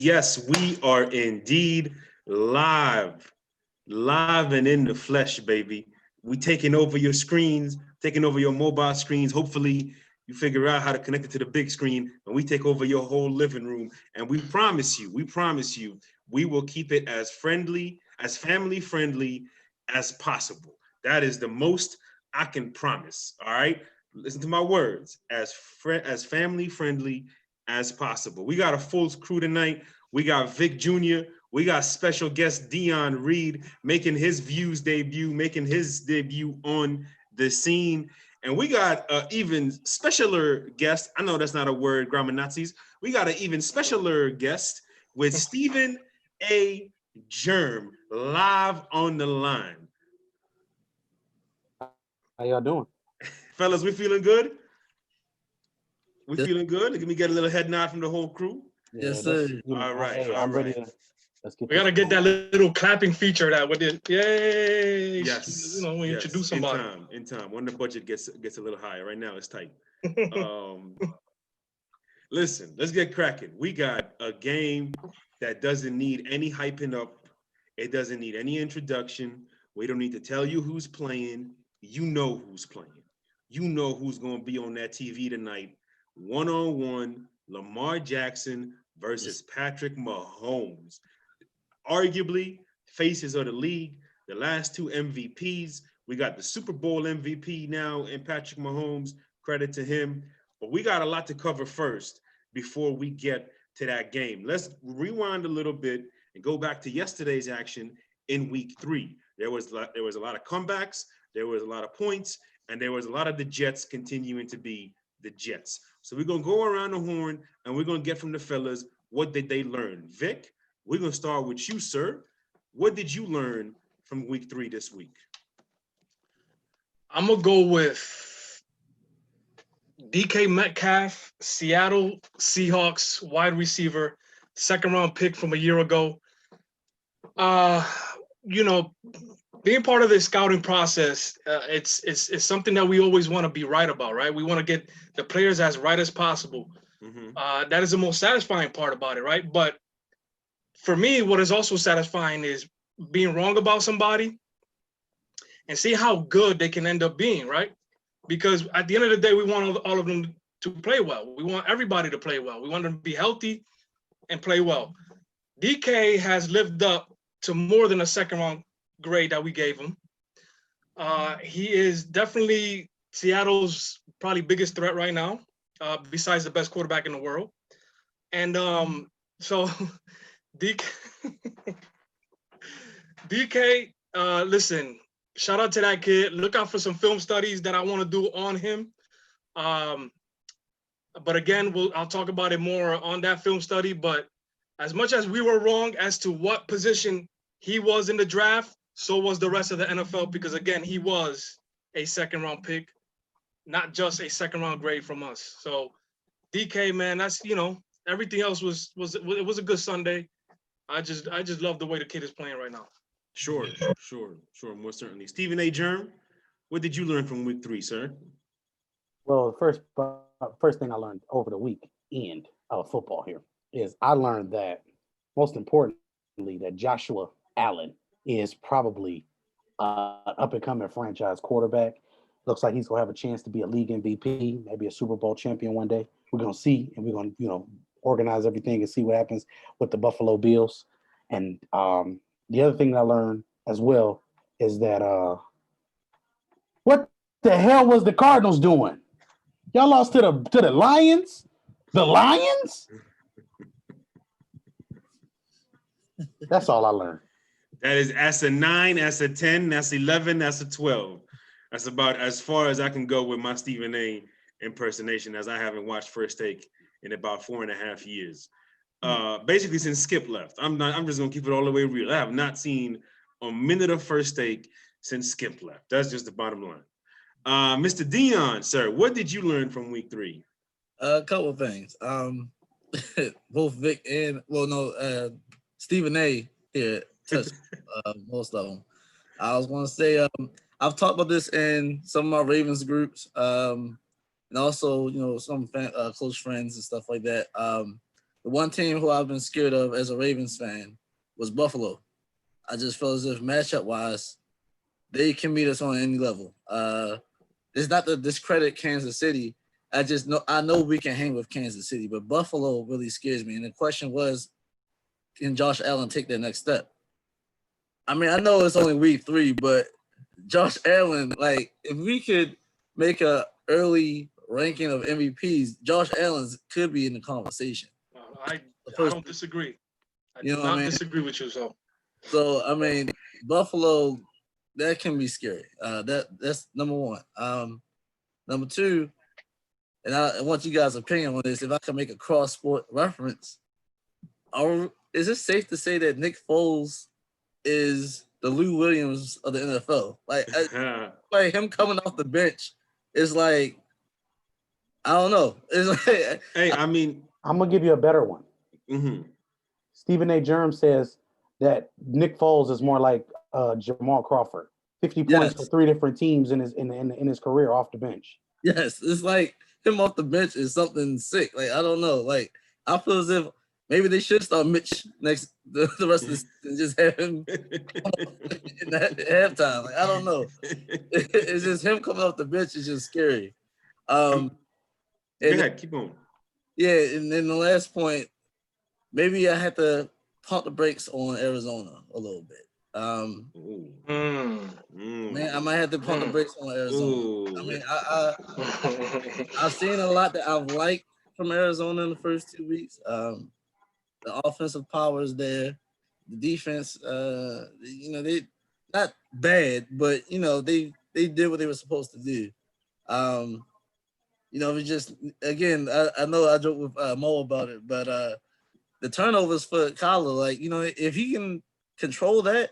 Yes, we are indeed live, live and in the flesh, baby. We taking over your screens, taking over your mobile screens. Hopefully, you figure out how to connect it to the big screen, and we take over your whole living room. And we promise you, we will keep it as friendly, as family friendly as possible. That is the most I can promise. All right, listen to my words. As family friendly as possible. We got a full crew tonight. We got Vic Jr. We got special guest Dion Reed making his debut on the scene. And we got an even specialer guest. I know that's not a word, grammar Nazis. We got an even specialer guest with Stephen A. Germ live on the line. How y'all doing? Fellas, we feeling good? We feeling good? Let me get a little head nod from the whole crew. Yes, sir. All right. Hey, I'm ready to. Let's get. We gotta get that little clapping feature that with it. Yay! Yes. You know, when you introduce somebody. In time. When the budget gets a little higher. Right now it's tight. Listen, let's get cracking. We got a game that doesn't need any hyping up. It doesn't need any introduction. We don't need to tell you who's playing. You know who's playing. You know who's going to be on that TV tonight. One-on-one, Lamar Jackson versus Patrick Mahomes. Arguably, faces of the league, the last two MVPs. We got the Super Bowl MVP now in Patrick Mahomes. Credit to him. But we got a lot to cover first before we get to that game. Let's rewind a little bit and go back to yesterday's action in week 3. There was a lot of comebacks, there was a lot of points, and there was a lot of the Jets continuing to be the Jets. So we're going to go around the horn, and we're going to get from the fellas, what did they learn? Vic, we're going to start with you, sir. What did you learn from week 3 this week? I'm going to go with DK Metcalf, Seattle Seahawks wide receiver, second-round pick from a year ago. You know, being part of the scouting process, it's something that we always want to be right about, right? We want to get the players as right as possible. Mm-hmm. That is the most satisfying part about it, right? But for me, what is also satisfying is being wrong about somebody and see how good they can end up being, right? Because at the end of the day, we want all of them to play well. We want everybody to play well. We want them to be healthy and play well. DK has lived up to more than a second-round grade that we gave him. He is definitely Seattle's probably biggest threat right now, besides the best quarterback in the world. And so DK, listen, shout out to that kid. Look out for some film studies that I want to do on him. But again, I'll talk about it more on that film study. But as much as we were wrong as to what position he was in the draft, so was the rest of the NFL, because again, he was a second-round pick, not just a second-round grade from us. So DK, man, that's, you know, everything else was a good Sunday. I just love the way the kid is playing right now. Sure, most certainly. Stephen A. Germ, what did you learn from week 3, sir? Well, the first thing I learned over the weekend of football here is I learned that, most importantly, that Joshua Allen is probably an up-and-coming franchise quarterback. Looks like he's going to have a chance to be a league MVP, maybe a Super Bowl champion one day. We're going to see, and we're going to, organize everything and see what happens with the Buffalo Bills. And the other thing that I learned as well is that what the hell was the Cardinals doing? Y'all lost to the Lions? The Lions? That's all I learned. That is, that's a 9, that's a 10, that's 11, that's a 12. That's about as far as I can go with my Stephen A. impersonation, as I haven't watched First Take in about 4.5 years. Basically since Skip left. I'm just gonna keep it all the way real. I have not seen a minute of First Take since Skip left. That's just the bottom line. Mr. Dion, sir, what did you learn from week 3? A couple of things. Both Vic and Stephen A. here touched most of them. I was going to say I've talked about this in some of my Ravens groups, and also some close friends and stuff like that. the one team who I've been scared of as a Ravens fan was Buffalo. I just felt as if matchup wise, they can meet us on any level. It's not to discredit Kansas City. I know we can hang with Kansas City, but Buffalo really scares me. And the question was, can Josh Allen take that next step? I mean, I know it's only week 3, but Josh Allen, like, if we could make a early ranking of MVPs, Josh Allen could be in the conversation. I don't disagree. I do not disagree with you. So I mean, Buffalo, that can be scary. That's number one. Number two, and I want you guys' opinion on this. If I can make a cross-sport reference, is it safe to say that Nick Foles is the Lou Williams of the NFL? Like him coming off the bench is like, I don't know. It's like, hey, I mean, I'm gonna give you a better one. Mm-hmm. Stephen A. Germ says that Nick Foles is more like Jamal Crawford, 50 points for 3 different teams in his career off the bench. Yes, it's like him off the bench is something sick. Like, I don't know. Like, I feel as if maybe they should start Mitch the rest of the season and just have him in that halftime. Like, I don't know. It's just him coming off the bench is just scary. Go ahead, keep going. Yeah, and then the last point, maybe I had to pump the brakes on Arizona a little bit. Man, I might have to pump the brakes on Arizona. I mean, I've seen a lot that I've liked from Arizona in the first 2 weeks. The offensive power is there. The defense, they not bad, but they did what they were supposed to do. We just, again, I know I joked with Mo about it, but the turnovers for Kyler, like, if he can control that,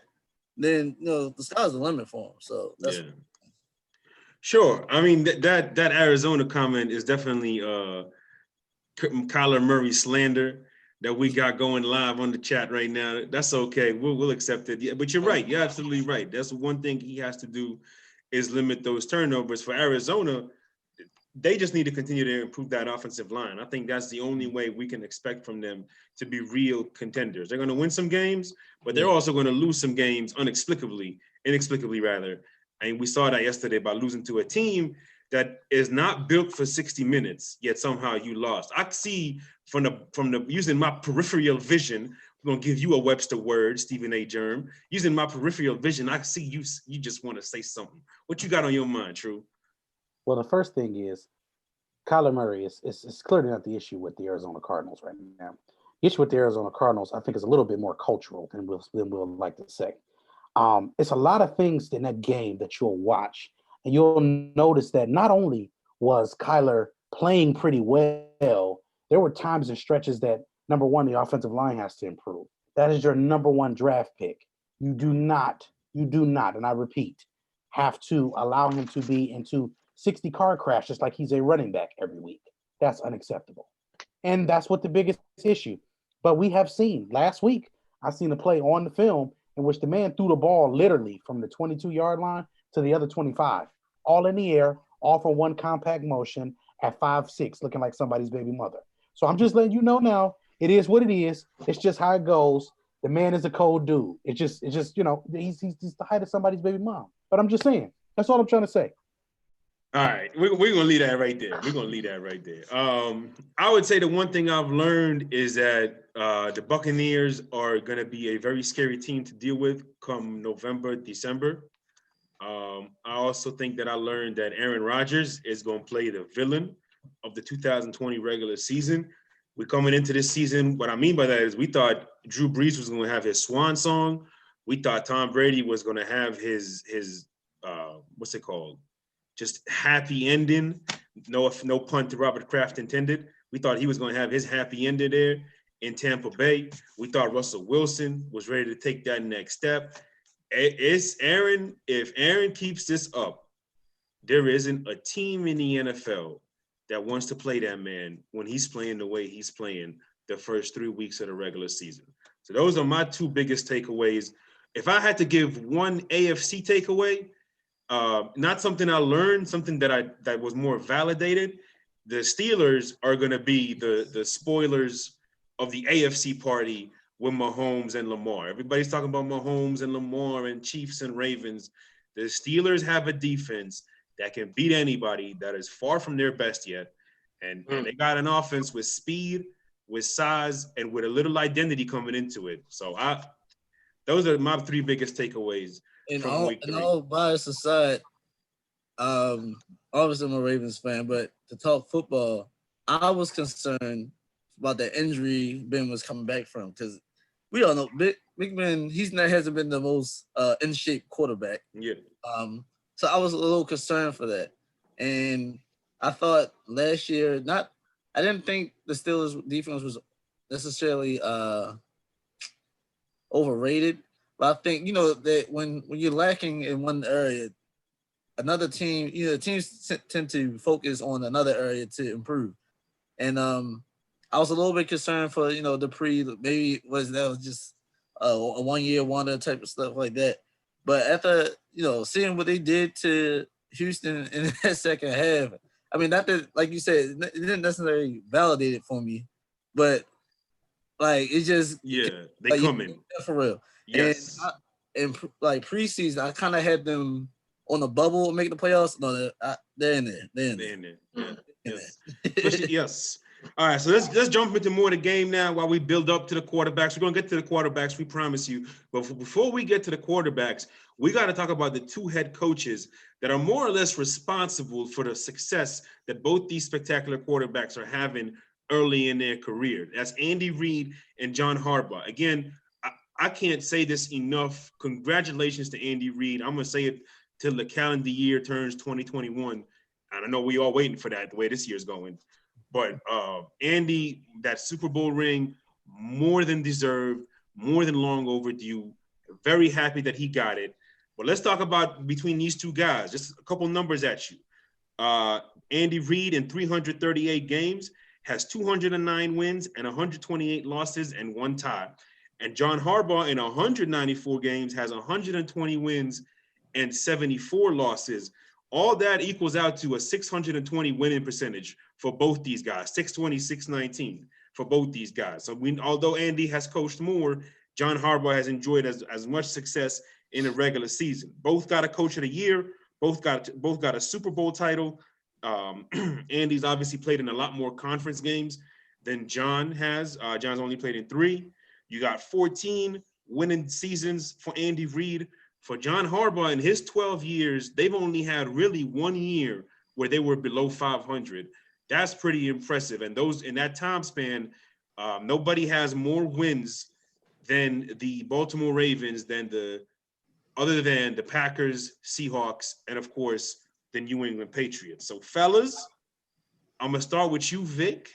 then the sky's the limit for him. So that's sure. I mean, that Arizona comment is definitely Kyler Murray slander that we got going live on the chat right now. That's okay. We'll accept it. Yeah, but you're right. You're absolutely right. That's one thing he has to do is limit those turnovers. For Arizona, they just need to continue to improve that offensive line. I think that's the only way we can expect from them to be real contenders. They're going to win some games, but they're also going to lose some games inexplicably rather. And we saw that yesterday by losing to a team that is not built for 60 minutes, yet somehow you lost. I see from the using my peripheral vision, I'm going to give you a Webster word, Stephen A. Germ. Using my peripheral vision, I see you just want to say something. What you got on your mind, True? Well, the first thing is Kyler Murray is clearly not the issue with the Arizona Cardinals right now. The issue with the Arizona Cardinals, I think, is a little bit more cultural than we'll like to say. It's a lot of things in that game that you'll watch, and you'll notice that not only was Kyler playing pretty well, there were times and stretches that, number one, the offensive line has to improve. That is your number one draft pick. You do not, and I repeat, have to allow him to be into 60 car crashes like he's a running back every week. That's unacceptable. And that's what the biggest issue. But we have seen last week, I seen a play on the film in which the man threw the ball literally from the 22-yard line to the other 25, all in the air, all for one compact motion at 5'6", looking like somebody's baby mother. So I'm just letting you know now, it is what it is. It's just how it goes. The man is a cold dude. It's just he's the height of somebody's baby mom. But I'm just saying, that's all I'm trying to say. All right, we're gonna leave that right there. I would say the one thing I've learned is that the Buccaneers are gonna be a very scary team to deal with come November, December. I also think that I learned that Aaron Rodgers is gonna play the villain of the 2020 regular season. We're coming into this season. What I mean by that is we thought Drew Brees was gonna have his swan song. We thought Tom Brady was gonna have his what's it called? Just happy ending. No pun to Robert Kraft intended. We thought he was going to have his happy ending there in Tampa Bay. We thought Russell Wilson was ready to take that next step. It's Aaron. If Aaron keeps this up, there isn't a team in the NFL that wants to play that man when he's playing the way he's playing the first 3 weeks of the regular season. So those are my 2 biggest takeaways. If I had to give one AFC takeaway, not something I learned, something that was more validated. The Steelers are going to be the spoilers of the AFC party with Mahomes and Lamar. Everybody's talking about Mahomes and Lamar and Chiefs and Ravens. The Steelers have a defense that can beat anybody, that is far from their best yet. And they got an offense with speed, with size, and with a little identity coming into it. So those are my three biggest takeaways from week 3. And all bias aside, obviously I'm a Ravens fan, but to talk football, I was concerned about the injury Ben was coming back from, because we all know Big Ben, hasn't been the most in shape quarterback. Yeah. So I was a little concerned for that. And I thought last year, I didn't think the Steelers defense was necessarily overrated, but I think, that when you're lacking in one area, another team, teams tend to focus on another area to improve. And I was a little bit concerned for, Dupree, maybe that was just a 1-year wonder type of stuff like that. But after, seeing what they did to Houston in that second half, I mean, not that, like you said, it didn't necessarily validate it for me, but it just they come in for real. Yes, and preseason, I kind of had them on the bubble making the playoffs. No, they're in there. They're in there. Yes. Yes. All right, so let's jump into more of the game now while we build up to the quarterbacks. We're going to get to the quarterbacks, we promise you. But before we get to the quarterbacks, we got to talk about the two head coaches that are more or less responsible for the success that both these spectacular quarterbacks are having early in their career. That's Andy Reid and John Harbaugh. Again, I can't say this enough. Congratulations to Andy Reid. I'm going to say it till the calendar year turns 2021. And I know we all waiting for that, the way this year's going. But Andy, that Super Bowl ring, more than deserved, more than long overdue. Very happy that he got it. But let's talk about between these two guys. Just a couple numbers at you. Andy Reid in 338 games has 209 wins and 128 losses and 1 tie. And John Harbaugh in 194 games has 120 wins and 74 losses. All that equals out to a 620 winning percentage for both these guys, 620, 619 for both these guys. So although Andy has coached more, John Harbaugh has enjoyed as much success in the regular season. Both got a coach of the year, both got a Super Bowl title. Andy's obviously played in a lot more conference games than John has. John's only played in 3. You got 14 winning seasons for Andy Reid. For John Harbaugh, in his 12 years, they've only had really 1 year where they were below 500. That's pretty impressive. And those in that time span, nobody has more wins than the Baltimore Ravens, other than the Packers, Seahawks, and of course, the New England Patriots. So fellas, I'm gonna start with you, Vic.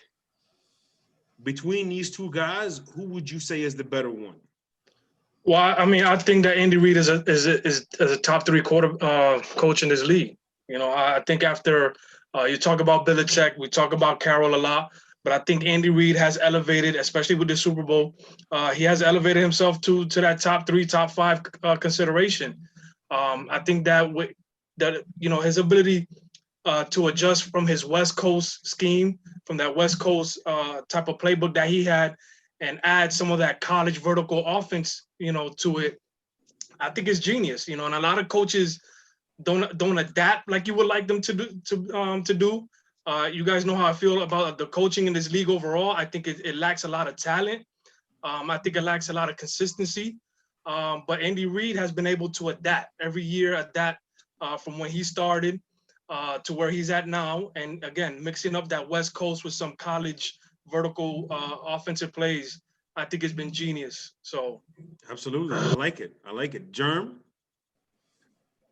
Between these two guys, who would you say is the better one? Well, I mean, I think that Andy Reid is a top 3 coach in this league. I think after you talk about Belichick, we talk about Carroll a lot, but I think Andy Reid has elevated, especially with the Super Bowl, he has elevated himself to that top 3, top 5 consideration. I think that his ability to adjust from his West Coast scheme, from that West Coast type of playbook that he had, and add some of that college vertical offense, to it, I think it's genius. And a lot of coaches don't adapt like you would like them to do. You guys know how I feel about the coaching in this league overall. I think it lacks a lot of talent. I think it lacks a lot of consistency. But Andy Reid has been able to adapt every year, from when he started to where he's at now. And again, mixing up that West Coast with some college vertical offensive plays, I think it's been genius. So absolutely, I like it. Germ.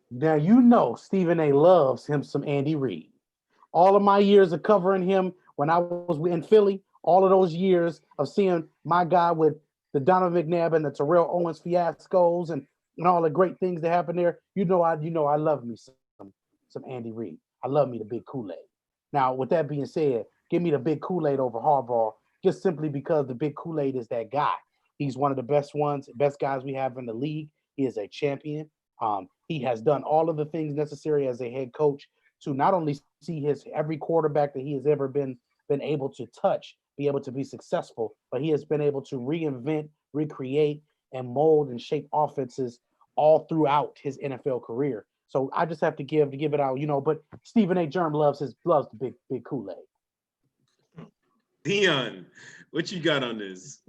Now Stephen A. loves him some Andy Reid. All of my years of covering him when I was in Philly, all of those years of seeing my guy with the Donovan McNabb and the Terrell Owens fiascos and all the great things that happened there, I love me some Andy Reid. I love me the big Kool-Aid. Now, with that being said, give me the big Kool-Aid over Harbaugh, just simply because the big Kool-Aid is that guy. He's one of the best guys we have in the league. He is a champion. He has done all of the things necessary as a head coach to not only see every quarterback that he has ever been able to touch be able to be successful, but he has been able to reinvent, recreate, and mold and shape offenses all throughout his NFL career. So I just have to give it out, But Stephen A. Germ loves the big Kool-Aid. Dion, what you got on this?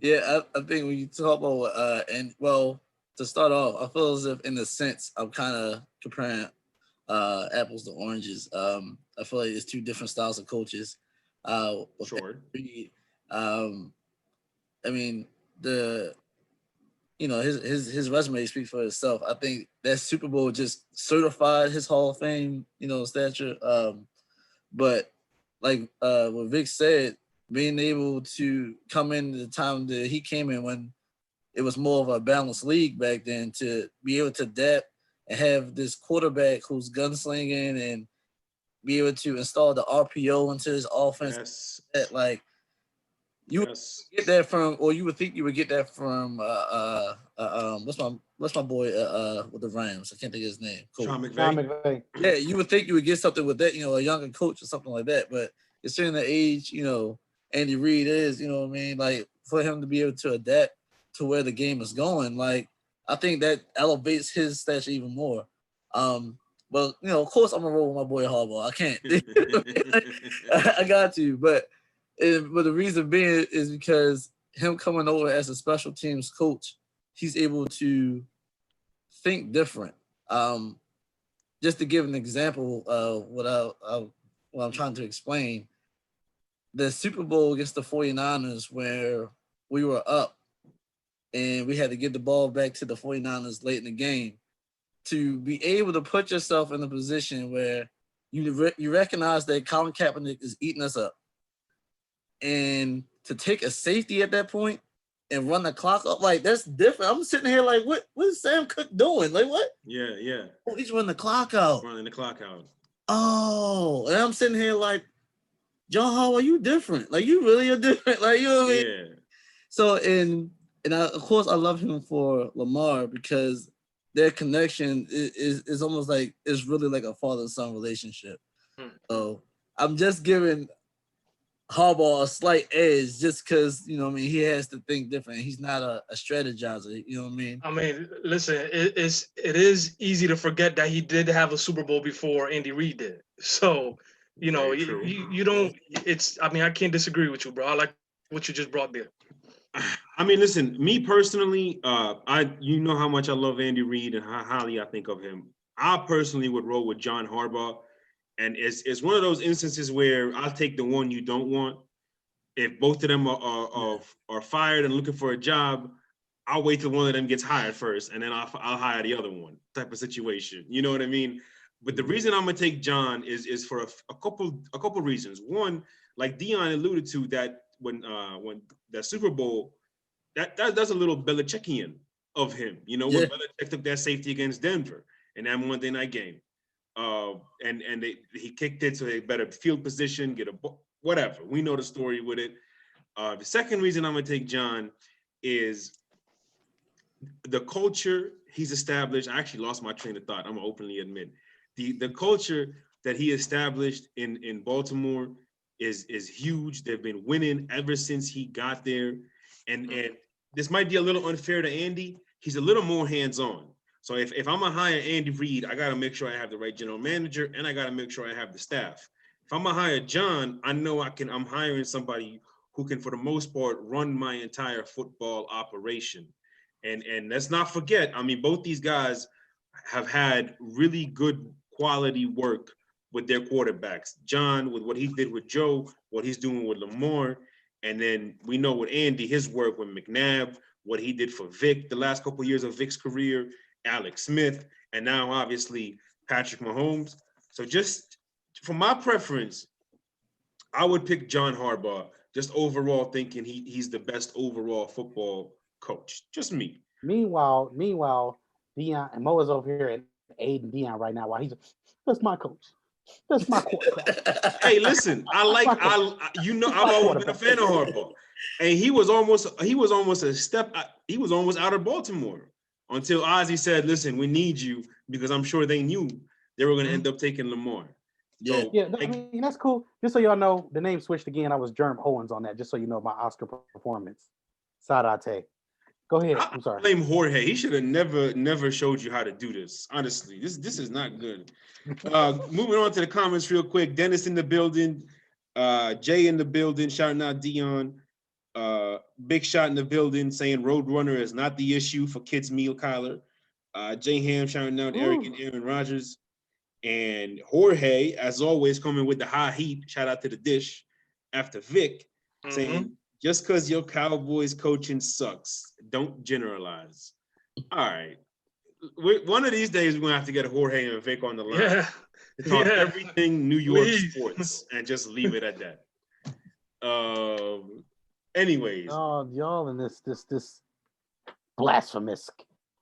Yeah, I think when you talk about to start off, I feel as if in a sense I'm kind of comparing apples to oranges. I feel like it's two different styles of coaches. Sure. I mean his resume speaks for itself. I think that Super Bowl just certified his Hall of Fame, stature. But like what Vic said, being able to come in the time that he came in when it was more of a balanced league back then, to be able to adapt and have this quarterback who's gunslinging and be able to install the RPO into his offense. Yes. That like you would get that from, or you would think you would get that from what's my boy with the Rams? I can't think of his name. Cool. Sean McVay. Yeah, you would think you would get something with that, a younger coach or something like that. But considering the age, Andy Reid is, what I mean? Like for him to be able to adapt to where the game is going, like I think that elevates his stature even more. But of course I'm gonna roll with my boy Harbaugh. I can't. I got to, but the reason being is because him coming over as a special teams coach, he's able to think different. Just to give an example of what I'm trying to explain, the Super Bowl against the 49ers where we were up and we had to get the ball back to the 49ers late in the game, to be able to put yourself in a position where you recognize that Colin Kaepernick is eating us up, and to take a safety at that point and run the clock up, like that's different. I'm sitting here like, what is Sam Cook doing? Like what? Yeah. Oh, he's running the clock out. Oh, and I'm sitting here like, John Harbaugh, you different. Like you really are different. Like, you know what I mean? Yeah. So of course I love him for Lamar because their connection is almost like it's really like a father-son relationship. So I'm just giving Harbaugh a slight edge just because, he has to think different. He's not a strategizer, you know what I mean? I mean, listen, it is easy to forget that he did have a Super Bowl before Andy Reid did. So, you don't, I can't disagree with you, bro. I like what you just brought there. I mean, listen, me personally, you know how much I love Andy Reid and how highly I think of him. I personally would roll with John Harbaugh. And it's one of those instances where I'll take the one you don't want. If both of them are fired and looking for a job, I'll wait till one of them gets hired first, and then I'll hire the other one. Type of situation. You know what I mean? But the reason I'm gonna take John is for a couple reasons. One, like Dion alluded to, that when that Super Bowl, that's a little Belichickian of him. When Belichick took that safety against Denver in that Monday night game. He kicked it so they better field position, get whatever. We know the story with it. The second reason I'm gonna take John is the culture he's established. I actually lost my train of thought. I'm gonna openly admit the culture that he established in Baltimore is huge. They've been winning ever since he got there, and this might be a little unfair to Andy. He's a little more hands-on. So if I'm gonna hire Andy Reid, I gotta make sure I have the right general manager, and I gotta make sure I have the staff. If I'm gonna hire John, I know I'm hiring somebody who can, for the most part, run my entire football operation. And let's not forget, both these guys have had really good quality work with their quarterbacks. John, with what he did with Joe, what he's doing with Lamar, and then we know with Andy, his work with McNabb, what he did for Vic, the last couple of years of Vic's career, Alex Smith, and now obviously Patrick Mahomes. So just for my preference, I would pick John Harbaugh, just overall thinking he's the best overall football coach. Just me. Meanwhile, Dion and Mo is over here and aiding Dion right now while that's my coach. That's my quarterback. Hey, listen, I've always been a fan of Harbaugh. And he was almost out of Baltimore until Ozzie said, listen, we need you, because I'm sure they knew they were going to end up taking Lamar. Yeah. Yeah, I mean, that's cool. Just so y'all know, the name switched again. I was Jerm Owens on that, just so you know my Oscar performance. Sadate. Go ahead. I'm sorry. Blame Jorge. He should have never showed you how to do this. Honestly, this is not good. Moving on to the comments real quick. Dennis in the building. Jay in the building. Shouting out Dion. Big Shot in the building saying Roadrunner is not the issue for kids meal Kyler. Jay Ham shouting out Eric and Aaron Rodgers. And Jorge, as always, coming with the high heat. Shout out to the dish. After Vic saying, just because your Cowboys coaching sucks, don't generalize. All right. One of these days, we're going to have to get Jorge and Vic on the line to talk everything New York sports and just leave it at that. Anyways. Y'all in this blasphemous.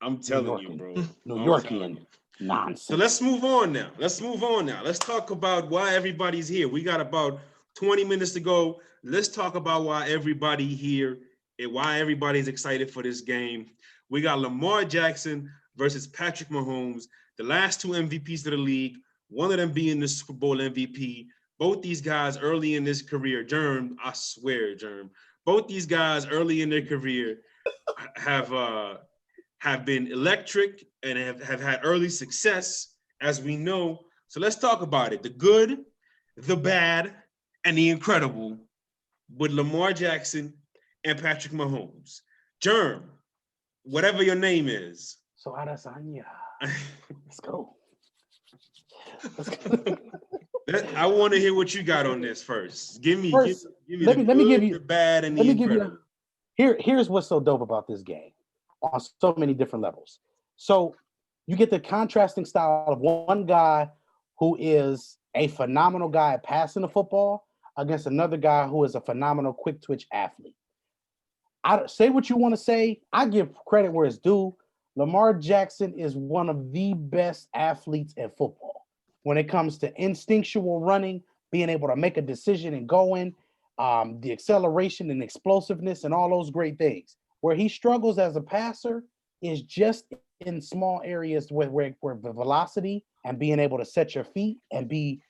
I'm telling you, bro. New Yorkian nonsense. So let's move on now. Let's talk about why everybody's here. We got about 20 minutes to go. Let's talk about why everybody here and why everybody's excited for this game. We got Lamar Jackson versus Patrick Mahomes, the last two MVPs of the league, one of them being the Super Bowl MVP. Both these guys early in this career, Germ, I swear, Germ, both these guys early in their career have been electric and have had early success, as we know. So let's talk about it. The good, the bad, and the incredible with Lamar Jackson and Patrick Mahomes. Germ, whatever your name is. So Adesanya. Let's go. I want to hear what you got on this first. Give me let me give you the bad and the incredible. Here's what's so dope about this game on so many different levels. So you get the contrasting style of one guy who is a phenomenal guy at passing the football against another guy who is a phenomenal quick twitch athlete. I say what you want to say. I give credit where it's due. Lamar Jackson is one of the best athletes in football when it comes to instinctual running, being able to make a decision and go in, the acceleration and explosiveness and all those great things. Where he struggles as a passer is just in small areas where the velocity and being able to set your feet and be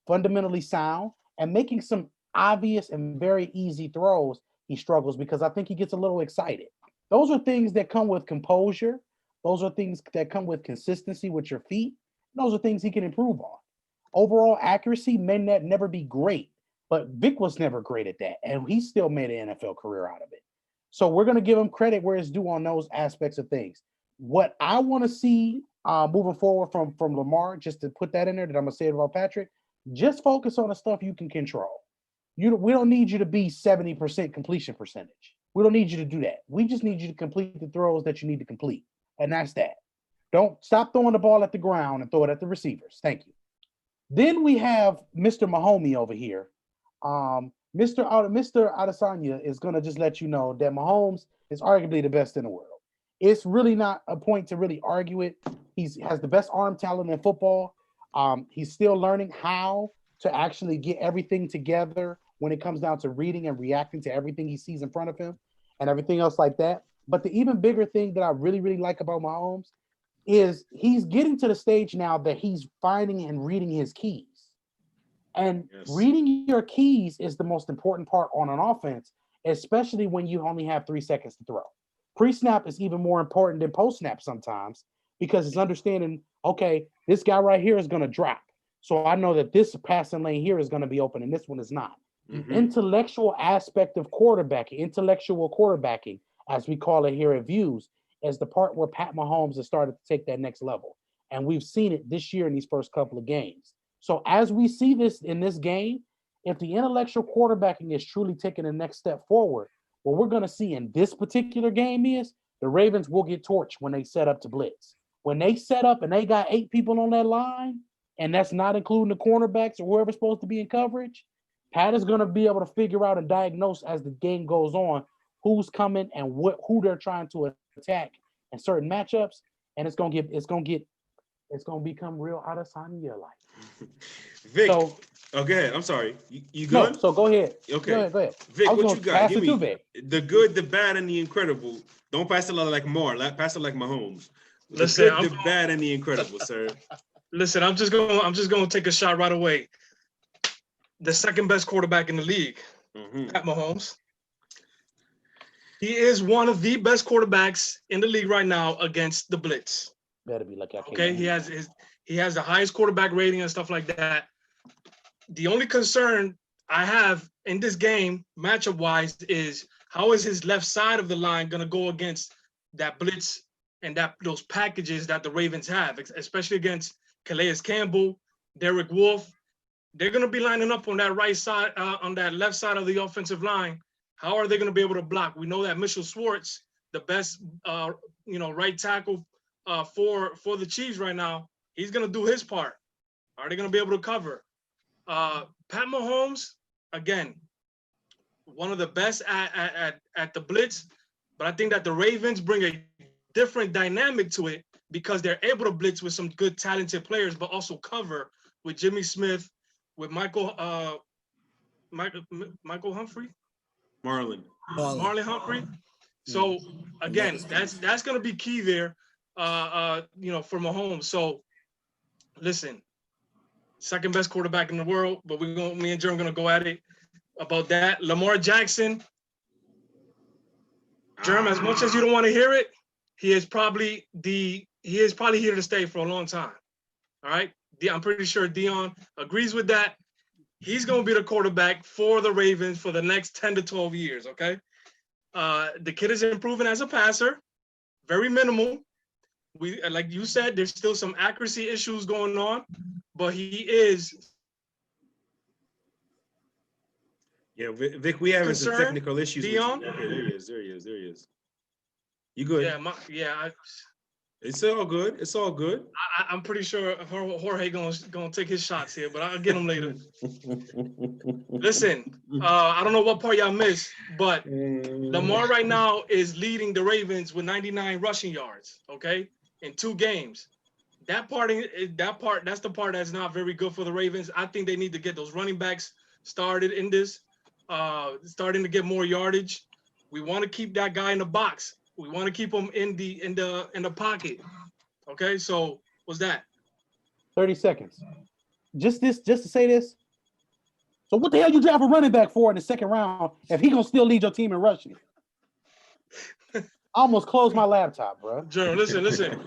fundamentally sound and making some obvious and very easy throws, he struggles because I think he gets a little excited. Those are things that come with composure. Those are things that come with consistency with your feet. Those are things he can improve on. Overall accuracy may never be great, but Vic was never great at that, and he still made an NFL career out of it. So we're going to give him credit where it's due on those aspects of things. What I want to see moving forward from Lamar, just to put that in there, that I'm going to say it about Patrick, just focus on the stuff you can control. We don't need you to be 70% completion percentage. We don't need you to do that. We just need you to complete the throws that you need to complete. And that's that. Don't stop throwing the ball at the ground and throw it at the receivers. Thank you. Then we have Mr. Mahomes over here. Mr. Adesanya is going to just let you know that Mahomes is arguably the best in the world. It's really not a point to really argue it. He has the best arm talent in football. He's still learning how to actually get everything together when it comes down to reading and reacting to everything he sees in front of him and everything else like that. But the even bigger thing that I really, really like about Mahomes is he's getting to the stage now that he's finding and reading his keys. And reading your keys is the most important part on an offense, especially when you only have 3 seconds to throw. Pre-snap is even more important than post-snap sometimes because it's understanding, okay, this guy right here is going to drop. So I know that this passing lane here is going to be open and this one is not. Mm-hmm. Intellectual aspect of intellectual quarterbacking, as we call it here at Views, is the part where Pat Mahomes has started to take that next level. And we've seen it this year in these first couple of games. So as we see this in this game, if the intellectual quarterbacking is truly taking the next step forward, what we're going to see in this particular game is the Ravens will get torched when they set up to blitz. When they set up and they got 8 people on that line, and that's not including the cornerbacks or whoever's supposed to be in coverage, Pat is going to be able to figure out and diagnose as the game goes on who's coming and who they're trying to attack in certain matchups, and it's going to become real Adesanya-like. Vic, go ahead. I'm sorry. You good? No, so go ahead. Okay. Go ahead. Vic, what you got? Give me the good, the bad, and the incredible. Don't pass it like Lamar. Pass it like Mahomes. The bad, and the incredible, sir. Listen, I'm just gonna take a shot right away. The second best quarterback in the league, Pat Mahomes. He is one of the best quarterbacks in the league right now against the blitz. Better be lucky. Okay, he has the highest quarterback rating and stuff like that. The only concern I have in this game, matchup wise, is how is his left side of the line gonna go against that blitz and those packages that the Ravens have, especially against Calais Campbell, Derek Wolfe. They're gonna be lining up on that right side, on that left side of the offensive line. How are they gonna be able to block? We know that Mitchell Schwartz, the best, right tackle for the Chiefs right now, he's gonna do his part. Are they gonna be able to cover? Pat Mahomes, again, one of the best at the blitz, but I think that the Ravens bring a different dynamic to it because they're able to blitz with some good talented players, but also cover with Jimmy Smith, with Michael Humphrey, Marlon Humphrey. So again, that's going to be key there, for Mahomes. So listen, second best quarterback in the world, but me and Jerome are going to go at it about that. Lamar Jackson, Jerome, as much as you don't want to hear it, he is probably here to stay for a long time. All right. I'm pretty sure Dion agrees with that. He's going to be the quarterback for the Ravens for the next 10 to 12 years, okay? The kid is improving as a passer, very minimal. Like you said, there's still some accuracy issues going on, but he is. Yeah, Vic, we having some technical issues. Dion? There he is. You good? Yeah. It's all good. I'm pretty sure Jorge gonna take his shots here, but I'll get him later. Listen, I don't know what part y'all missed, but Lamar right now is leading the Ravens with 99 rushing yards, okay, in 2 games. That's the part that's not very good for the Ravens. I think they need to get those running backs started in this, starting to get more yardage. We want to keep that guy in the box. We want to keep him in the pocket. Okay, so what's that? 30 seconds. Just to say this. So what the hell you draft a running back for in the second round if he gonna still lead your team in rushing? I almost closed my laptop, bro. Jerome, listen.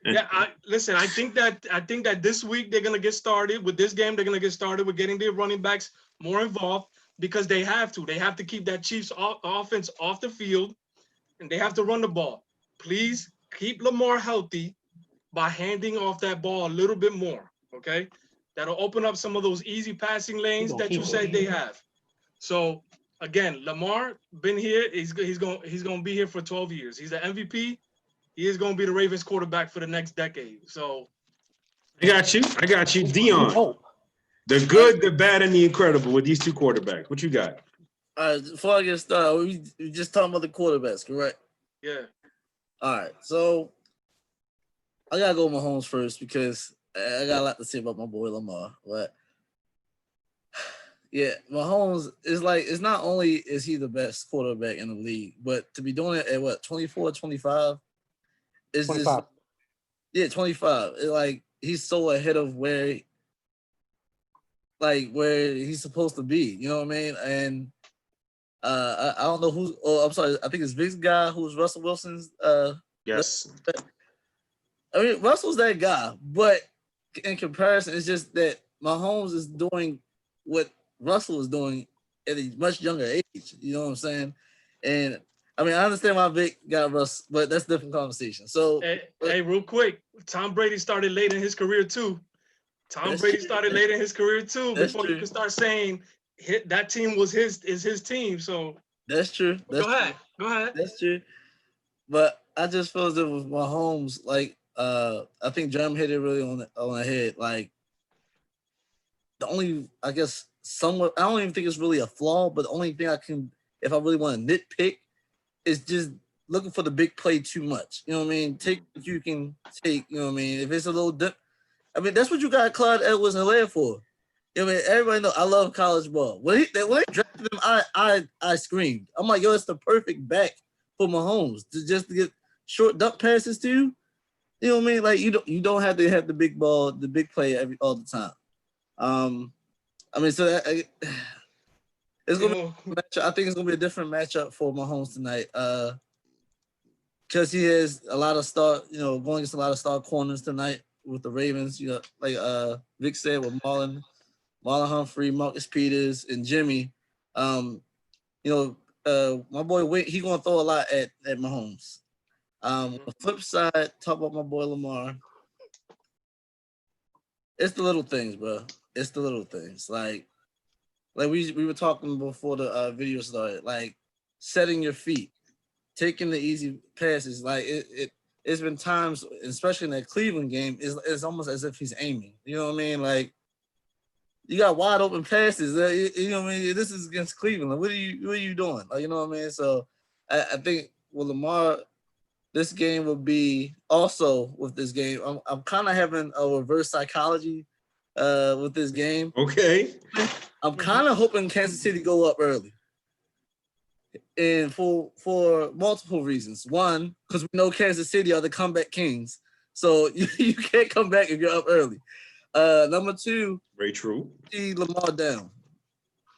Yeah, I think that this week they're gonna get started with this game. They're gonna get started with getting their running backs more involved because they have to. They have to keep that Chiefs offense off the field, and they have to run the ball. Please keep Lamar healthy by handing off that ball a little bit more. Okay, that'll open up some of those easy passing lanes that you said they have. So again, Lamar been here. He's gonna be here for 12 years. He's the MVP. He is gonna be the Ravens quarterback for the next decade. So I got you, Dion. The good, the bad, and the incredible with these 2 quarterbacks. What you got? All right, before I get started, we just talking about the quarterbacks, correct? Yeah. All right, so I gotta go Mahomes first because I got a lot to say about my boy Lamar. But yeah, Mahomes is it's not only is he the best quarterback in the league, but to be doing it at what 24, 25 is 25. Just 25. He's so ahead of where he's supposed to be. You know what I mean? And I don't know who's. Oh, I'm sorry. I think it's Vic's guy who's Russell Wilson's. Yes. I mean, Russell's that guy, but in comparison, it's just that Mahomes is doing what Russell is doing at a much younger age. You know what I'm saying? And I mean, I understand why Vic got Russ, but that's a different conversation. So, hey, real quick, Tom Brady started late in his career too. Started late in his career too. Before you can start saying that team was his team. So that's true. Go ahead. That's true. But I just feel as if with Mahomes, I think Jeremy hit it really on the head. The only, I guess, somewhat, I don't even think it's really a flaw, but the only thing if I really want to nitpick, is just looking for the big play too much. You know what I mean? Take what you can take. You know what I mean? If it's a little that's what you got Clyde Edwards-Helaire for. You know what I mean? Everybody know I love college ball. When they drafted him, I screamed. I'm like, yo, it's the perfect back for Mahomes to get short dump passes to. You know what I mean? Like you don't have to have the big ball, the big play all the time. I mean, so it's gonna be a matchup. I think it's gonna be a different matchup for Mahomes tonight. Because he has a lot of going against a lot of star corners tonight with the Ravens. You know, like Vic said with Marlon Humphrey, Marcus Peters, and Jimmy. My boy Wick, he gonna throw a lot at Mahomes. On the flip side, talk about my boy Lamar. It's the little things, bro. It's the little things. Like we were talking before the video started. Like setting your feet, taking the easy passes. Like it's been times, especially in that Cleveland game, it's almost as if he's aiming. You know what I mean? Like you got wide open passes. You know what I mean? This is against Cleveland. Like, what are you doing? Like, you know what I mean? So I think with Lamar, this game will be also with this game. I'm kind of having a reverse psychology with this game. Okay. I'm kind of hoping Kansas City go up early. And for multiple reasons. One, because we know Kansas City are the comeback kings. So you can't come back if you're up early. Number two, very true. See Lamar down.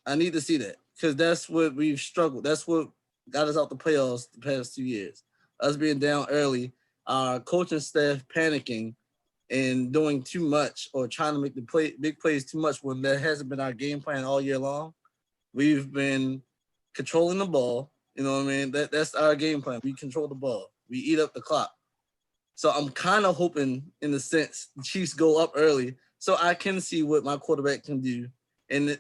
I need to see that because that's what we've struggled. That's what got us out the playoffs the past 2 years. Us being down early, our coaching staff panicking and doing too much or trying to make the big plays too much when that hasn't been our game plan all year long. We've been controlling the ball. You know what I mean? That's our game plan. We control the ball. We eat up the clock. So I'm kind of hoping, in the sense, the Chiefs go up early so I can see what my quarterback can do. And,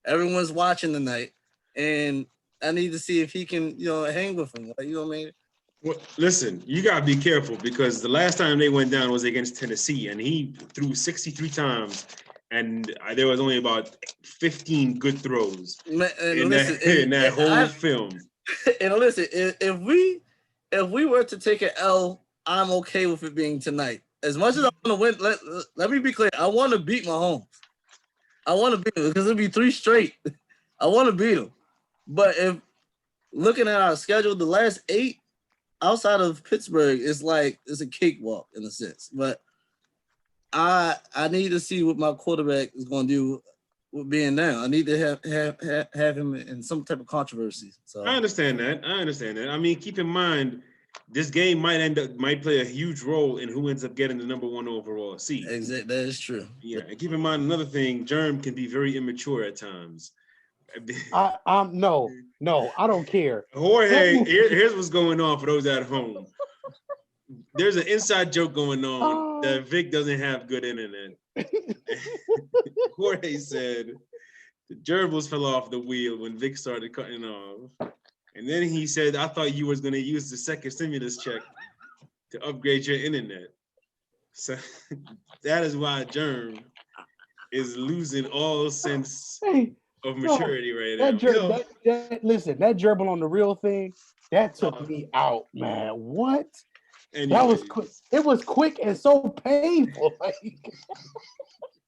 everyone's watching tonight, and I need to see if he can, hang with him. Like, you know what I mean? Well, listen, you got to be careful because the last time they went down was against Tennessee, and he threw 63 times, and there was only about 15 good throws in that whole film. And listen, if we were to take an L, I'm okay with it being tonight. As much as I want to win, let me be clear. I want to beat Mahomes. I want to beat him because it'll be 3 straight. I want to beat him. But if looking at our schedule, the last 8 outside of Pittsburgh is like it's a cakewalk in a sense. But I need to see what my quarterback is going to do with being down. I need to have him in some type of controversy. So I understand that. I mean, keep in mind, this game might play a huge role in who ends up getting the number 1 overall seed. Exactly, that is true. Yeah, and keep in mind another thing: Germ can be very immature at times. No, I don't care. Jorge, here's what's going on for those at home. There's an inside joke going on that Vic doesn't have good internet. Jorge said the gerbils fell off the wheel when Vic started cutting off. And then he said, I thought you was going to use the second stimulus check to upgrade your internet. So that is why Germ is losing all sense of maturity right now. Listen, that gerbil on the real thing, that took me out, man. What? Anyways. That was quick. It was quick and so painful.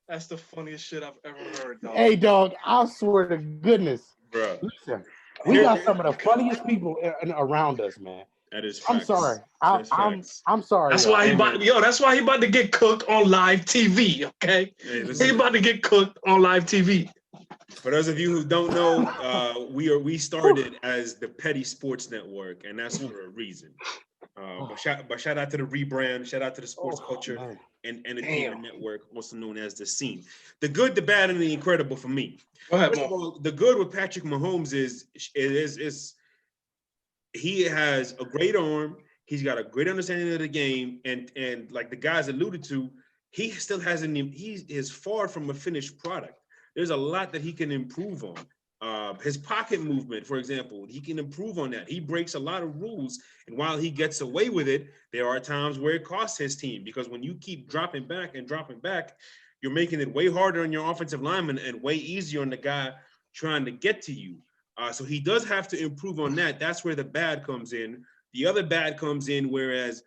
That's the funniest shit I've ever heard, dog. Hey, dog, I swear to goodness. Bro. Listen, we got some of the funniest people around us, man. That is facts. I'm sorry. I'm sorry. That's why he about to get cooked on live TV, okay? Hey, he about to get cooked on live TV. For those of you who don't know, we started as the Petty Sports Network, and that's for a reason. But shout out to the rebrand, shout out to the Sports Culture and Entertainment Network, also known as The Scene. The good, the bad, and the incredible for me. First of all, the good with Patrick Mahomes is he has a great arm. He's got a great understanding of the game, and like the guys alluded to, he still hasn't. He is far from a finished product. There's a lot that he can improve on. His pocket movement, for example, he can improve on that. He breaks a lot of rules, and while he gets away with it, there are times where it costs his team, because when you keep dropping back, you're making it way harder on your offensive lineman and way easier on the guy trying to get to you. So he does have to improve on that. That's where the bad comes in. The other bad comes in, whereas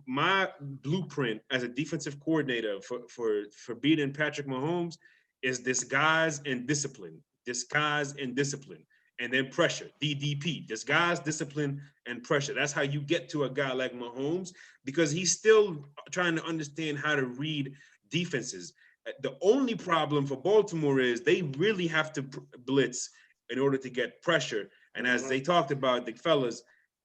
my blueprint as a defensive coordinator for beating Patrick Mahomes is disguise and discipline. and then pressure, DDP, disguise, discipline, and pressure. That's how you get to a guy like Mahomes, because he's still trying to understand how to read defenses. The only problem for Baltimore is they really have to blitz in order to get pressure. And as they talked about, the fellas,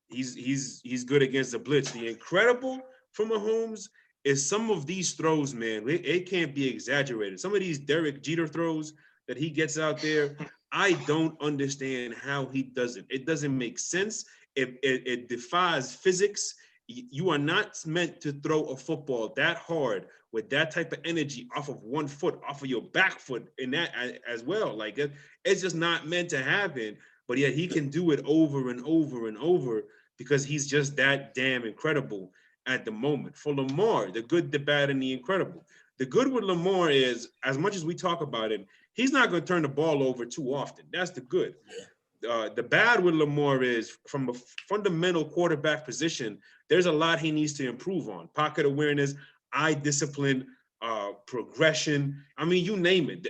he's good against the blitz. The incredible for Mahomes is some of these throws, man. It can't be exaggerated. Some of these Derek Jeter throws that he gets out there, I don't understand how he does it. It doesn't make sense. It defies physics. You are not meant to throw a football that hard with that type of energy off of one foot, off of your back foot, in that as well. Like it's just not meant to happen. But yet he can do it over and over and over because he's just that damn incredible at the moment. For Lamar, the good, the bad, and the incredible. The good with Lamar is, as much as we talk about it, he's not going to turn the ball over too often. That's the good. The bad with Lamar is, from a fundamental quarterback position, there's a lot he needs to improve on. Pocket awareness, eye discipline, progression. I mean, you name it.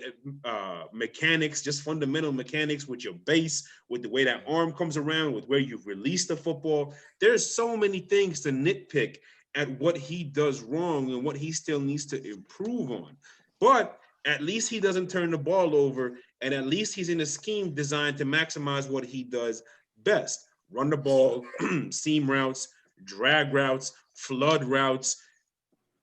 Mechanics, just fundamental mechanics with your base, with the way that arm comes around, with where you've released the football. There's so many things to nitpick at what he does wrong and what he still needs to improve on. But at least he doesn't turn the ball over, and at least he's in a scheme designed to maximize what he does best. Run the ball, seam routes, drag routes, flood routes.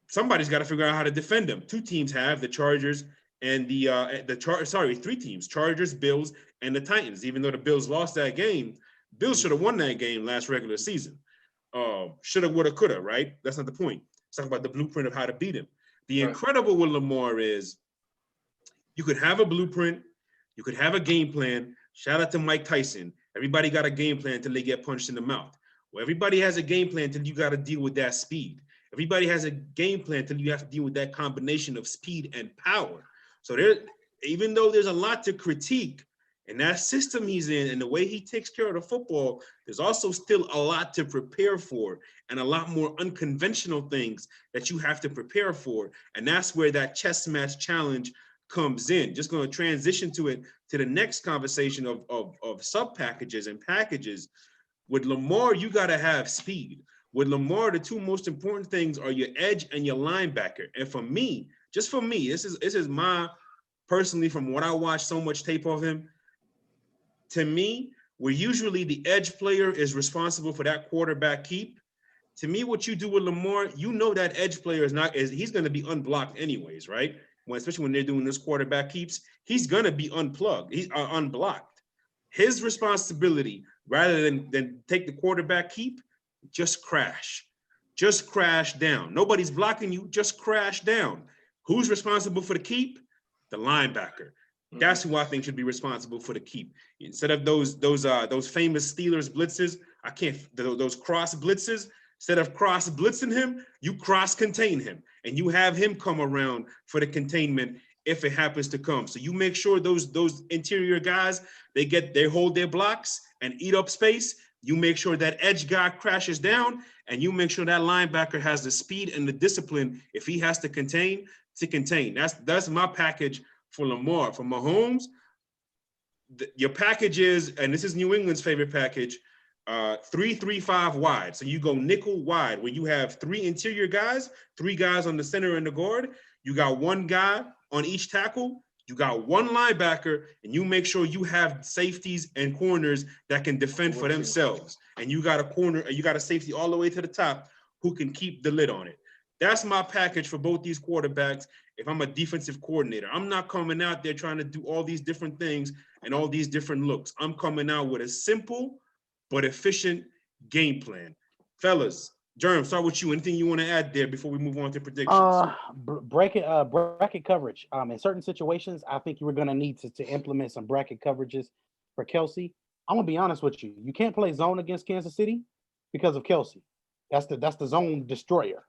Somebody's got to figure out how to defend them. Two teams have, the Chargers and three teams, Chargers, Bills, and the Titans. Even though the Bills lost that game, Bills should have won that game last regular season. Shoulda, woulda, coulda, right? That's not the point. Let's talk about the blueprint of how to beat him. The incredible with Lamar is, you could have a blueprint, you could have a game plan. Shout out to Mike Tyson. Everybody got a game plan until they get punched in the mouth. Well, everybody has a game plan until you got to deal with that speed. Everybody has a game plan until you have to deal with that combination of speed and power. So even though there's a lot to critique in that system he's in and the way he takes care of the football, there's also still a lot to prepare for and a lot more unconventional things that you have to prepare for. And that's where that chess match challenge comes in. Just going to transition to the next conversation of sub packages and packages. With Lamar, you got to have speed. With Lamar, the two most important things are your edge and your linebacker. And for me, this is my, personally, from what I watched so much tape of him, to me, where usually the edge player is responsible for that quarterback keep, to me, what you do with Lamar, you know that edge player he's going to be unblocked anyways, right? Especially when they're doing this quarterback keeps, he's going to be unplugged. He's unblocked. His responsibility, rather than take the quarterback keep, just crash down. Nobody's blocking you, just crash down. Who's responsible for the keep? The linebacker. That's who I think should be responsible for the keep. Instead of those famous Steelers blitzes, those cross blitzes, instead of cross blitzing him, you cross contain him and you have him come around for the containment if it happens to come. So you make sure those interior guys, they hold their blocks and eat up space. You make sure that edge guy crashes down, and you make sure that linebacker has the speed and the discipline, if he has to contain, to contain. That's my package for Lamar. For Mahomes, your package is, and this is New England's favorite package, 3-3-5 wide. So you go nickel wide, where you have three interior guys, three guys on the center and the guard. You got one guy on each tackle. You got one linebacker, and you make sure you have safeties and corners that can defend for themselves. And you got a safety all the way to the top who can keep the lid on it. That's my package for both these quarterbacks. If I'm a defensive coordinator, I'm not coming out there trying to do all these different things and all these different looks. I'm coming out with a simple but efficient game plan. Fellas, Jerm, start with you. Anything you want to add there before we move on to predictions? Bracket coverage. In certain situations, I think you were going to need to implement some bracket coverages for Kelsey. I'm gonna be honest with you. You can't play zone against Kansas City because of Kelsey. That's the zone destroyer.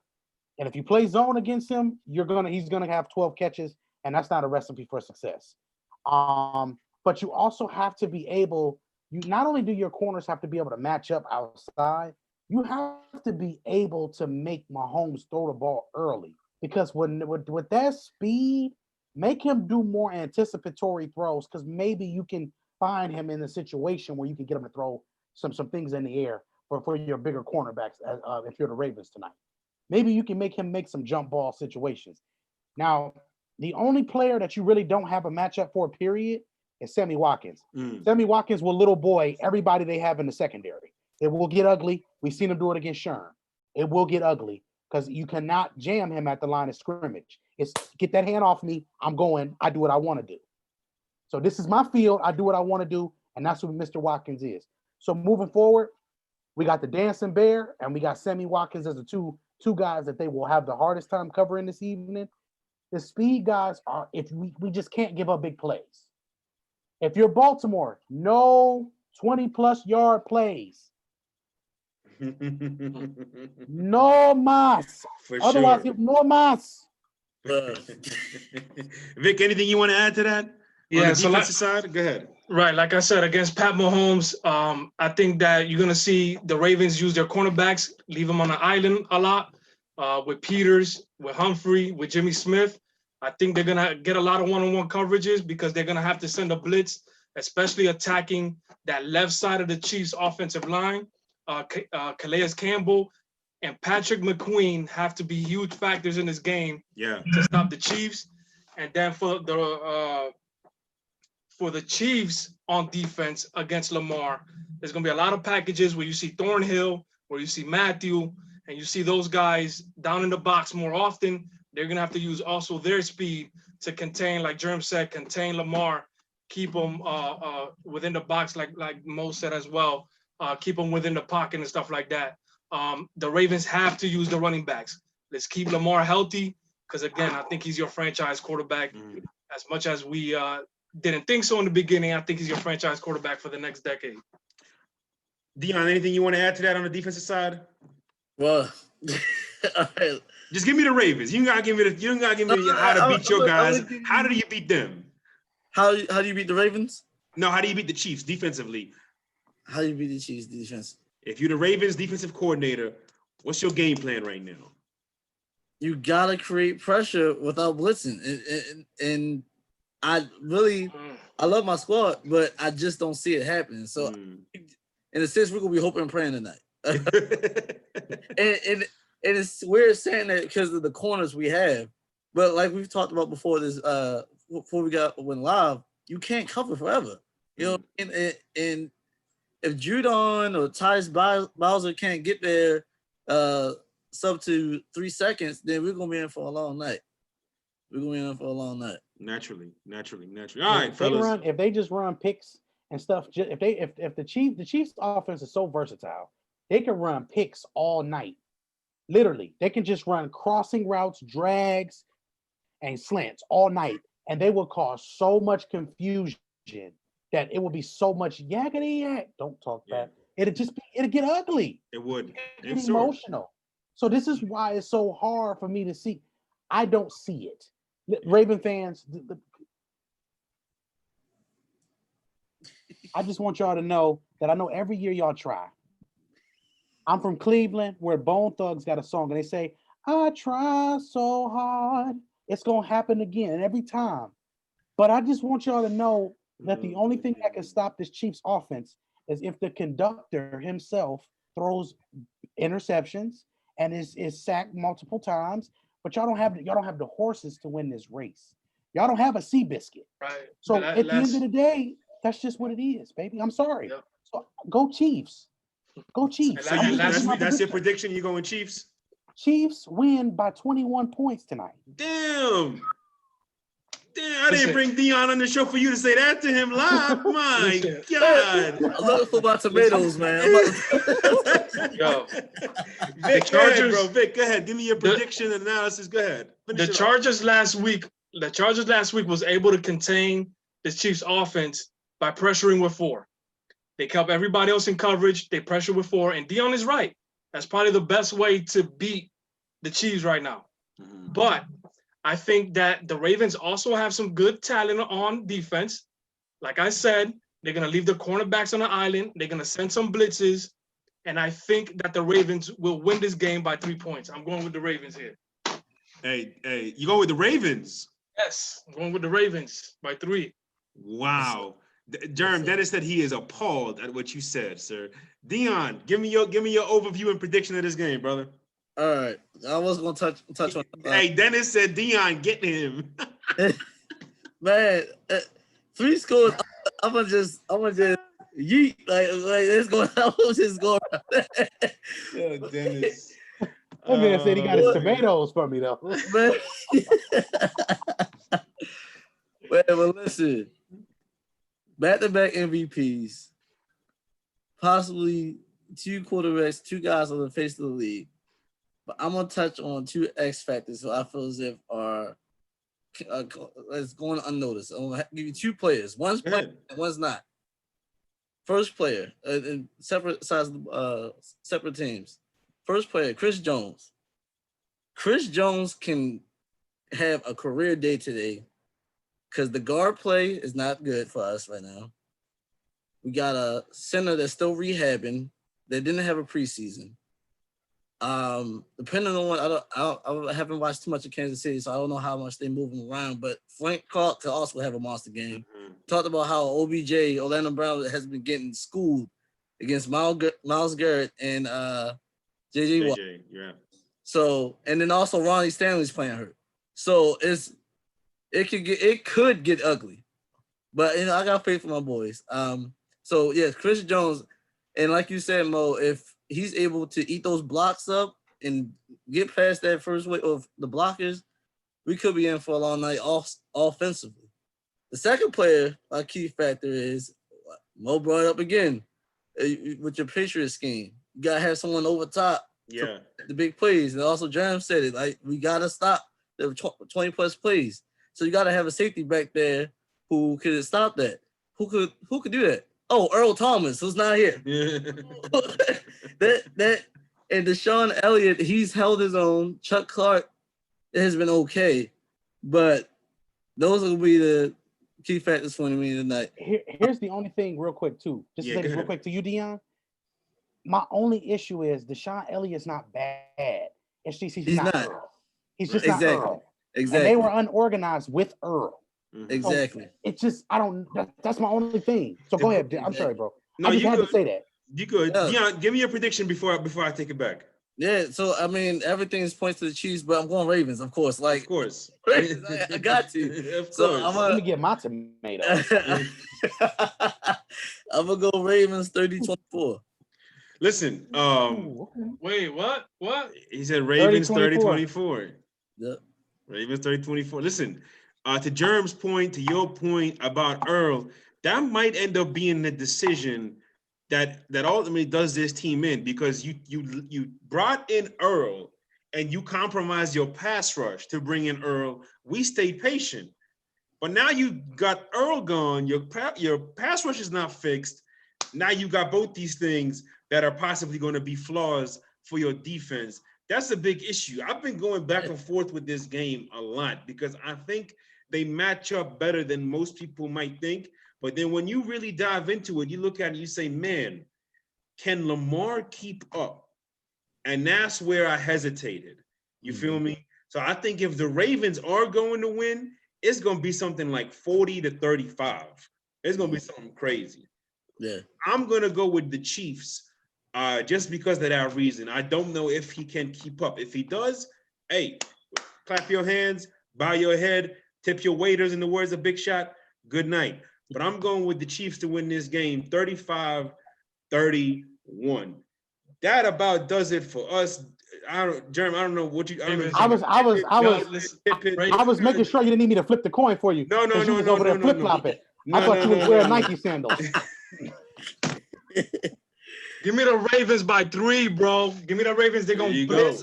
And if you play zone against him, he's gonna have 12 catches, and that's not a recipe for success. But you also have to be able. You not only do your corners have to be able to match up outside, you have to be able to make Mahomes throw the ball early, because with that speed, make him do more anticipatory throws, because maybe you can find him in a situation where you can get him to throw some things in the air for your bigger cornerbacks if you're the Ravens tonight. Maybe you can make him make some jump ball situations. Now, the only player that you really don't have a matchup for, period, is Sammy Watkins. Sammy Watkins will little boy everybody they have in the secondary. It will get ugly. We've seen him do it against Sherm. It will get ugly because you cannot jam him at the line of scrimmage. It's get that hand off me. I'm going. I do what I want to do. So this is my field. I do what I want to do, and that's what Mr. Watkins is. So moving forward, we got the Dancing Bear, and we got Sammy Watkins as the two guys that they will have the hardest time covering this evening. The speed guys are, if we just can't give up big plays. If you're Baltimore, no 20-plus yard plays. No mas. For Otherwise, sure. no mas. Vic, anything you want to add to that? Yeah, on the so defensive side? Go ahead. Right, like I said, against Pat Mahomes, I think that you're gonna see the Ravens use their cornerbacks, leave them on the island a lot, with Peters, with Humphrey, with Jimmy Smith. I think they're gonna get a lot of one-on-one coverages because they're gonna have to send a blitz, especially attacking that left side of the Chiefs' offensive line. Calais Campbell and Patrick McQueen have to be huge factors in this game to stop the Chiefs. And then for the Chiefs on defense against Lamar, there's going to be a lot of packages where you see Thornhill, where you see Matthew, and you see those guys down in the box more often. They're going to have to use also their speed to contain, like Jerm said, contain Lamar, keep them within the box, like Mo said as well, keep them within the pocket and stuff like that. The Ravens have to use the running backs. Let's keep Lamar healthy because, again, I think he's your franchise quarterback. As much as we didn't think so in the beginning, I think he's your franchise quarterback for the next decade. Dion, anything you want to add to that on the defensive side? Well, just give me the Ravens. You gotta give me how to beat your guys. How do you beat them? How do you beat the Ravens? No, how do you beat the Chiefs defensively? How do you beat the Chiefs defense? If you're the Ravens defensive coordinator, what's your game plan right now? You gotta create pressure without blitzing, and I love my squad, but I just don't see it happening. So, in a sense, we're gonna be hoping and praying tonight. and it's weird saying that because of the corners we have, but like we've talked about before this, before we went live, you can't cover forever, you know. And if Judon or Tyus Bowser can't get there, sub to 3 seconds, then we're gonna be in for a long night. Naturally. All right, fellas. If they just run picks and stuff, if the Chiefs offense is so versatile, they can run picks all night. Literally, they can just run crossing routes, drags, and slants all night, and they will cause so much confusion that it will be so much yakety yak. Don't talk back. It'll get ugly. It would. It's emotional. So this is why it's so hard for me to see. I don't see it. Raven fans, I just want y'all to know that I know every year y'all try. I'm from Cleveland, where Bone Thugs got a song, and they say, I try so hard. It's going to happen again every time. But I just want y'all to know that the only thing that can stop this Chiefs offense is if the conductor himself throws interceptions and is sacked multiple times. But y'all don't have the horses to win this race. Y'all don't have a Seabiscuit. Right. So at the end of the day, that's just what it is, baby. I'm sorry. Yep. So go Chiefs. Go Chiefs. So that's your prediction? You going Chiefs? Chiefs win by 21 points tonight. Damn, I didn't bring Dion on the show for you to say that to him live. My God. I love football tomatoes, man. Yo. Vic, go ahead, bro. Vic, go ahead. Give me your prediction and analysis. Go ahead. The Chargers last week was able to contain the Chiefs offense by pressuring with 4. They kept everybody else in coverage. They pressured with 4. And Dion is right. That's probably the best way to beat the Chiefs right now. But I think that the Ravens also have some good talent on defense. Like I said, they're going to leave the cornerbacks on the island. They're going to send some blitzes. And I think that the Ravens will win this game by 3 points. I'm going with the Ravens here. Hey, you going with the Ravens? Yes, I'm going with the Ravens by 3. Wow. Germ, Dennis said he is appalled at what you said, sir. Dion, give me your overview and prediction of this game, brother. All right, I was gonna touch on. Hey, Dennis said Dion getting him. Man, 3 scores. I'm gonna just yeet like it's going. I'm just going. Yo, Dennis. That man said he got his tomatoes from me though. Man. Well, listen. Back-to-back MVPs, possibly 2 quarterbacks, 2 guys on the face of the league. But I'm gonna touch on 2 X factors who I feel as if are going unnoticed. I'm gonna give you 2 players. One's playing, one's not. First player, in separate teams. First player, Chris Jones. Chris Jones can have a career day today because the guard play is not good for us right now. We got a center that's still rehabbing that didn't have a preseason. Depending on I haven't watched too much of Kansas City, so I don't know how much they move him around. But Frank Clark could also have a monster game. Talked about how OBJ, Orlando Brown, has been getting schooled against Myles Garrett and JJ Watt. Yeah. So, and then also Ronnie Stanley's playing hurt. So it could get ugly. But I got faith for my boys. So yeah, Chris Jones, and like you said, Mo, if he's able to eat those blocks up and get past that first wave of the blockers, we could be in for a long night offensively. The second player, our key factor is Mo brought up again with your Patriot scheme. You gotta have someone over top. Yeah. The big plays. And also Jerem said it, like we gotta stop the 20 plus plays. So you gotta have a safety back there who could stop that. Who could do that? Oh, Earl Thomas, who's not here. that and Deshaun Elliott, he's held his own. Chuck Clark has been okay, but those will be the key factors for me tonight. Here's the only thing, real quick, too. Just to say this real quick to you, Dion. My only issue is Deshaun Elliott's not bad. It's just he's not Earl. He's just not Earl. Exactly. And they were unorganized with Earl. Exactly. So it's just that's my only thing. So go ahead. I'm sorry, bro. No, I just had to say that. You good. Yeah. Dion, give me your prediction before I take it back. Yeah, so I mean everything points to the Chiefs, but I'm going Ravens, of course. Like, of course, I got to. Of so course. Let me get my tomato. I'm gonna go Ravens 30-24. Listen, wait, what? He said Ravens 30-24. Yep. Ravens 30-24. Listen, to Germ's point, to your point about Earl, that might end up being the decision that ultimately does this team in, because you brought in Earl and you compromised your pass rush to bring in Earl. We stayed patient, but now you got Earl gone. Your pass rush is not fixed. Now you got both these things that are possibly going to be flaws for your defense. That's a big issue. I've been going back and forth with this game a lot because I think they match up better than most people might think. But then when you really dive into it, you look at it, you say, man, can Lamar keep up? And that's where I hesitated. You feel me? So I think if the Ravens are going to win, it's going to be something like 40-35. It's going to be something crazy. Yeah. I'm going to go with the Chiefs just because of that reason. I don't know if he can keep up. If he does, hey, clap your hands, bow your head, tip your waiters in the words of Big Shot, good night. But I'm going with the Chiefs to win this game 35-31. That about does it for us. Jeremy, I don't know what you. I was making sure you didn't need me to flip the coin for you. No. You was over there flip flopping. I thought you was wearing Nike sandals. Give me the Ravens by 3, bro. Give me the Ravens. They're gonna blitz.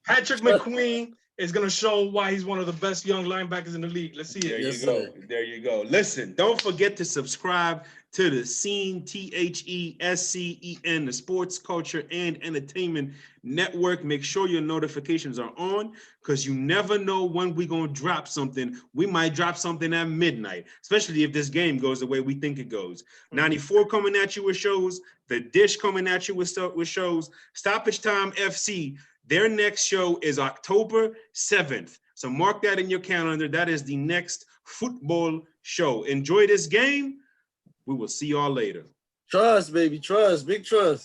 Patrick McQueen is gonna show why he's one of the best young linebackers in the league. Let's see it. There you go. Listen, don't forget to subscribe to the Scene, THESCEN, the Sports Culture and Entertainment Network. Make sure your notifications are on, because you never know when we're going to drop something. We might drop something at midnight, especially if this game goes the way we think it goes. 94 coming at you with shows. The Dish coming at you with shows. Stoppage Time FC, their next show is October 7th. So mark that in your calendar. That is the next football show. Enjoy this game. We will see y'all later. Trust, baby. Trust. Big trust.